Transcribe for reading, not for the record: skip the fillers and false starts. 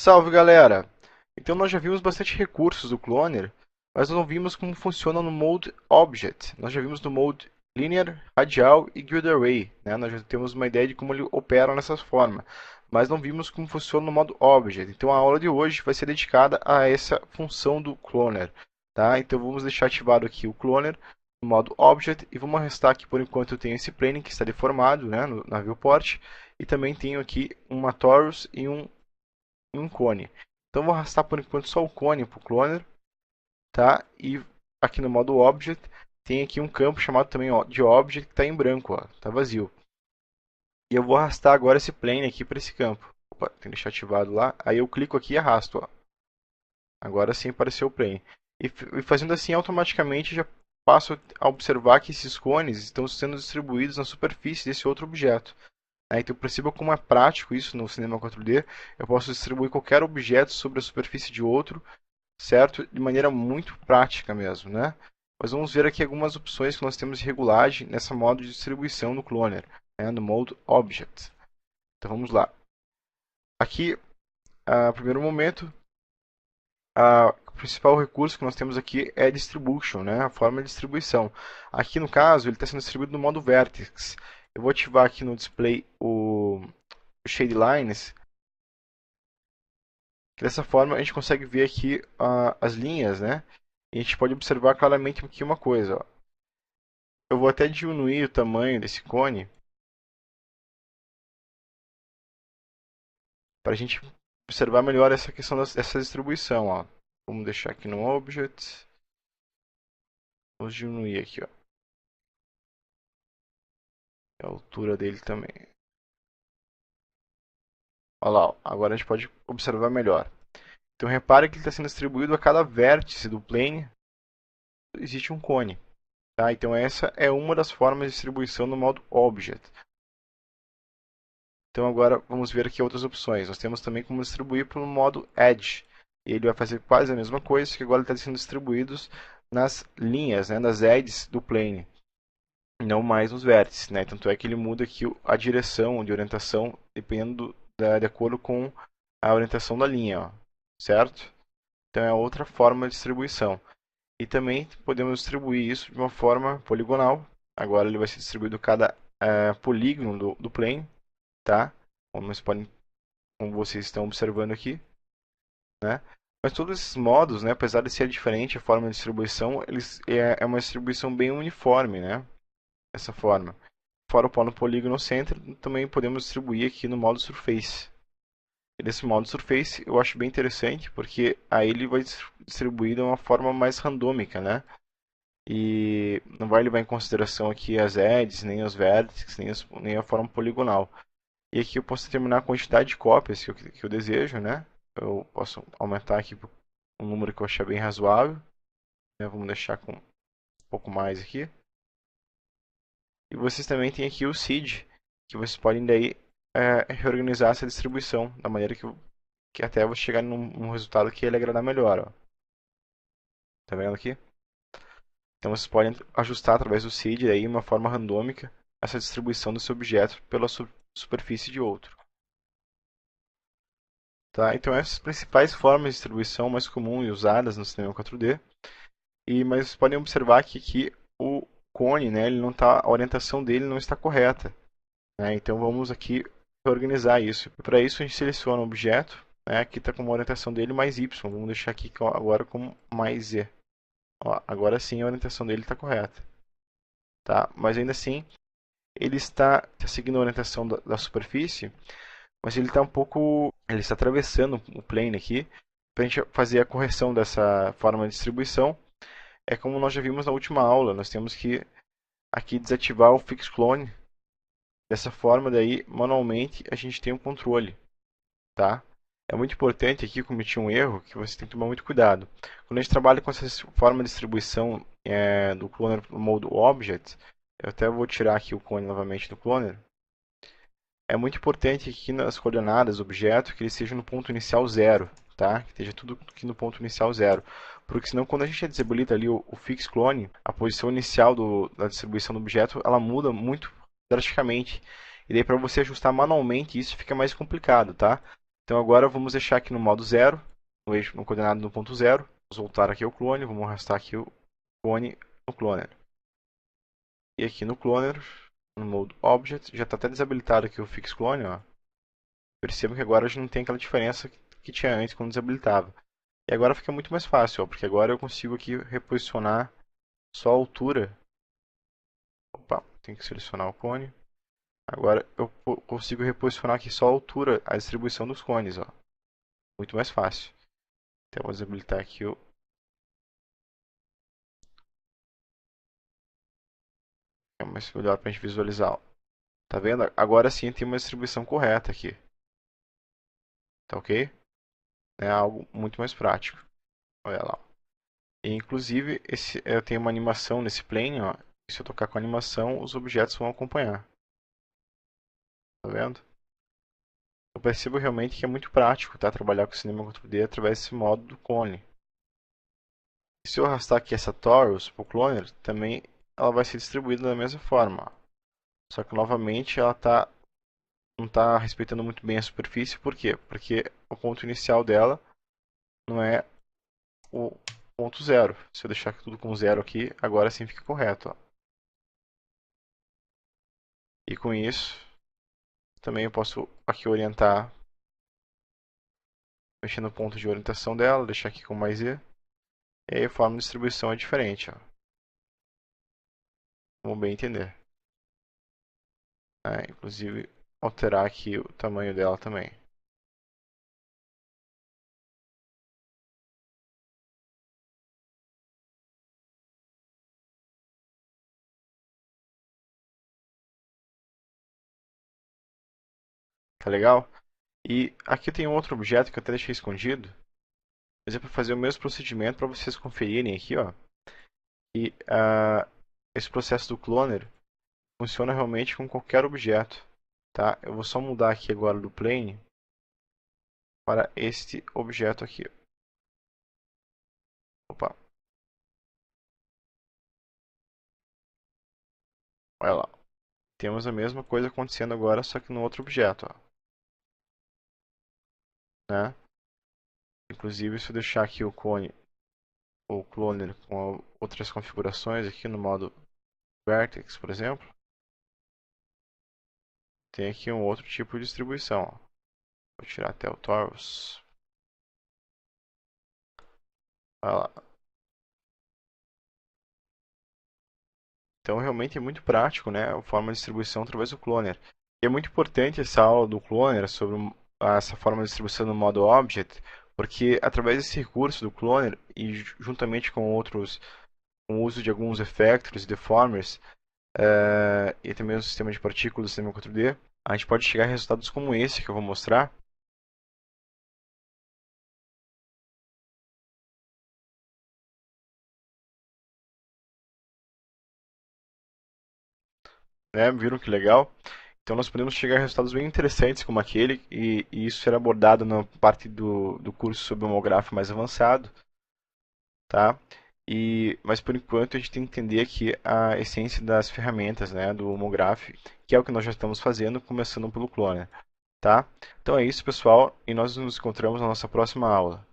Salve galera! Então nós já vimos bastante recursos do Cloner, mas não vimos como funciona no Mode Object. Nós já vimos no Mode Linear, Radial e Grid Array, né? Nós já temos uma ideia de como ele opera nessas formas, mas não vimos como funciona no modo Object. Então a aula de hoje vai ser dedicada a essa função do Cloner, tá? Então vamos deixar ativado aqui o Cloner no modo Object e vamos restar aqui por enquanto eu tenho esse plane que está deformado, né, na viewport, e também tenho aqui uma torus e um cone. Então vou arrastar por enquanto só o cone para o cloner, tá? E aqui no modo Object tem aqui um campo chamado também de Object que está em branco, ó, tá vazio. E eu vou arrastar agora esse plane aqui para esse campo. Opa, tem que deixar ativado lá. Aí eu clico aqui e arrasto, ó. Agora sim apareceu o plane. E fazendo assim automaticamente já passo a observar que esses cones estão sendo distribuídos na superfície desse outro objeto. Então perceba como é prático isso no cinema 4D. Eu posso distribuir qualquer objeto sobre a superfície de outro, certo? De maneira muito prática mesmo, né? Mas vamos ver aqui algumas opções que nós temos de regulagem nessa modo de distribuição no Cloner, né? No Mode Object. Então vamos lá. Aqui, a primeiro momento, o principal recurso que nós temos aqui é Distribution, né? A forma de distribuição. Aqui no caso, ele está sendo distribuído no modo Vertex. Eu vou ativar aqui no display o Shade Lines, que dessa forma a gente consegue ver aqui as linhas, né? E a gente pode observar claramente aqui uma coisa, ó. Eu vou até diminuir o tamanho desse cone para a gente observar melhor essa questão dessa distribuição, ó. Vamos deixar aqui no Object. Vamos diminuir aqui, ó, a altura dele também. Olha lá, ó. Agora a gente pode observar melhor. Então repare que ele está sendo distribuído a cada vértice do plane. Existe um cone. Tá? Então essa é uma das formas de distribuição no modo Object. Então agora vamos ver aqui outras opções. Nós temos também como distribuir pelo modo Edge. E ele vai fazer quase a mesma coisa, que agora ele está sendo distribuído nas linhas, né, nas edges do plane, não mais nos vértices. Né? Tanto é que ele muda aqui a direção de orientação, dependendo de acordo com a orientação da linha, ó, certo? Então é outra forma de distribuição. E também podemos distribuir isso de uma forma poligonal. Agora ele vai ser distribuído cada polígono do plane, tá? Como vocês estão observando aqui, né? Mas todos esses modos, né, apesar de ser diferente a forma de distribuição, eles é uma distribuição bem uniforme, né? Dessa forma. Fora o no Polygon Center, também podemos distribuir aqui no modo Surface. E nesse modo Surface eu acho bem interessante, porque aí ele vai distribuir de uma forma mais randômica, né? E não vai levar em consideração aqui as edges, nem os vértices, nem a forma poligonal. E aqui eu posso determinar a quantidade de cópias que eu desejo, né? Eu posso aumentar aqui para um número que eu achar bem razoável, né? Vamos deixar com um pouco mais aqui. E vocês também têm aqui o seed, que vocês podem daí reorganizar essa distribuição da maneira que até você chegar num resultado que ele agradar melhor, ó. Tá vendo aqui? Então vocês podem ajustar através do seed aí uma forma randômica essa distribuição desse objeto pela superfície de outro. Tá? Então essas principais formas de distribuição mais comuns e usadas no cinema 4D. Mas vocês podem observar aqui o cone, né, a orientação dele não está correta. Né? Então vamos aqui reorganizar isso. Para isso a gente seleciona o objeto, né, aqui está com uma orientação dele mais Y. Vamos deixar aqui agora com mais Z. Ó, agora sim a orientação dele está correta. Tá? Mas ainda assim ele está seguindo a orientação da superfície, mas ele está ele está atravessando o plane aqui. Para a gente fazer a correção dessa forma de distribuição, é como nós já vimos na última aula, nós temos que aqui desativar o Fix Clone. Dessa forma daí, manualmente, a gente tem um controle, tá? É muito importante aqui, eu cometi um erro, que você tem que tomar muito cuidado. Quando a gente trabalha com essa forma de distribuição do Cloner no modo Object, eu até vou tirar aqui o clone novamente do Cloner. É muito importante aqui nas coordenadas do objeto que ele esteja no ponto inicial 0, tá? Que esteja tudo aqui no ponto inicial 0. Porque senão quando a gente desabilita ali o Fix Clone, a posição inicial da distribuição do objeto, ela muda muito drasticamente. E daí para você ajustar manualmente isso fica mais complicado, tá? Então agora vamos deixar aqui no modo 0, no coordenado no ponto 0. Vamos voltar aqui ao clone, vamos arrastar aqui o clone no cloner. E aqui no cloner, no mode object, já está até desabilitado aqui o fix clone, ó. Perceba que agora já não tem aquela diferença que tinha antes quando desabilitava. E agora fica muito mais fácil, ó, porque agora eu consigo aqui reposicionar só a altura. Opa, tem que selecionar o cone. Agora eu consigo reposicionar aqui só a altura, a distribuição dos cones, ó. Muito mais fácil. Então vou desabilitar aqui o... É mais melhor para a gente visualizar, ó. Tá vendo? Agora sim tem uma distribuição correta aqui. Tá ok? É algo muito mais prático. Olha lá. E, inclusive, eu tenho uma animação nesse plane, ó. E se eu tocar com a animação, os objetos vão acompanhar. Tá vendo? Eu percebo realmente que é muito prático, tá? Trabalhar com cinema 4D através desse modo do clone. E se eu arrastar aqui essa torus para o cloner, também ela vai ser distribuída da mesma forma, ó. Só que novamente ela não está respeitando muito bem a superfície. Por quê? Porque o ponto inicial dela não é o ponto zero. Se eu deixar tudo com zero aqui, agora sim fica correto, ó. E com isso, também eu posso aqui orientar, mexer no ponto de orientação dela, deixar aqui com mais E. E aí a forma de distribuição é diferente, ó. Vamos bem entender. Inclusive, alterar aqui o tamanho dela também. Tá legal? E aqui tem um outro objeto que eu até deixei escondido. Mas é para fazer o mesmo procedimento para vocês conferirem aqui, ó. E esse processo do cloner funciona realmente com qualquer objeto, tá? Eu vou só mudar aqui agora do plane para este objeto aqui. Opa, olha lá. Temos a mesma coisa acontecendo agora, só que no outro objeto, ó, né? Inclusive, se eu deixar aqui o clone, o cloner com outras configurações aqui no modo vertex, por exemplo, tem aqui um outro tipo de distribuição, ó. Vou tirar até o torus. Olha lá. Então realmente é muito prático, né, a forma de distribuição através do cloner. E é muito importante essa aula do cloner sobre essa forma de distribuição no modo object, porque através desse recurso do cloner e juntamente com outros, com o uso de alguns effectors e deformers, e também o sistema de partículas do sistema 4D, a gente pode chegar a resultados como esse que eu vou mostrar. Né? Viram que legal? Então nós podemos chegar a resultados bem interessantes como aquele, e isso será abordado na parte do curso sobre homográfico mais avançado, tá? Mas por enquanto a gente tem que entender aqui a essência das ferramentas, né, do homográfico, que é o que nós já estamos fazendo, começando pelo clone, tá? Então é isso, pessoal, e nós nos encontramos na nossa próxima aula.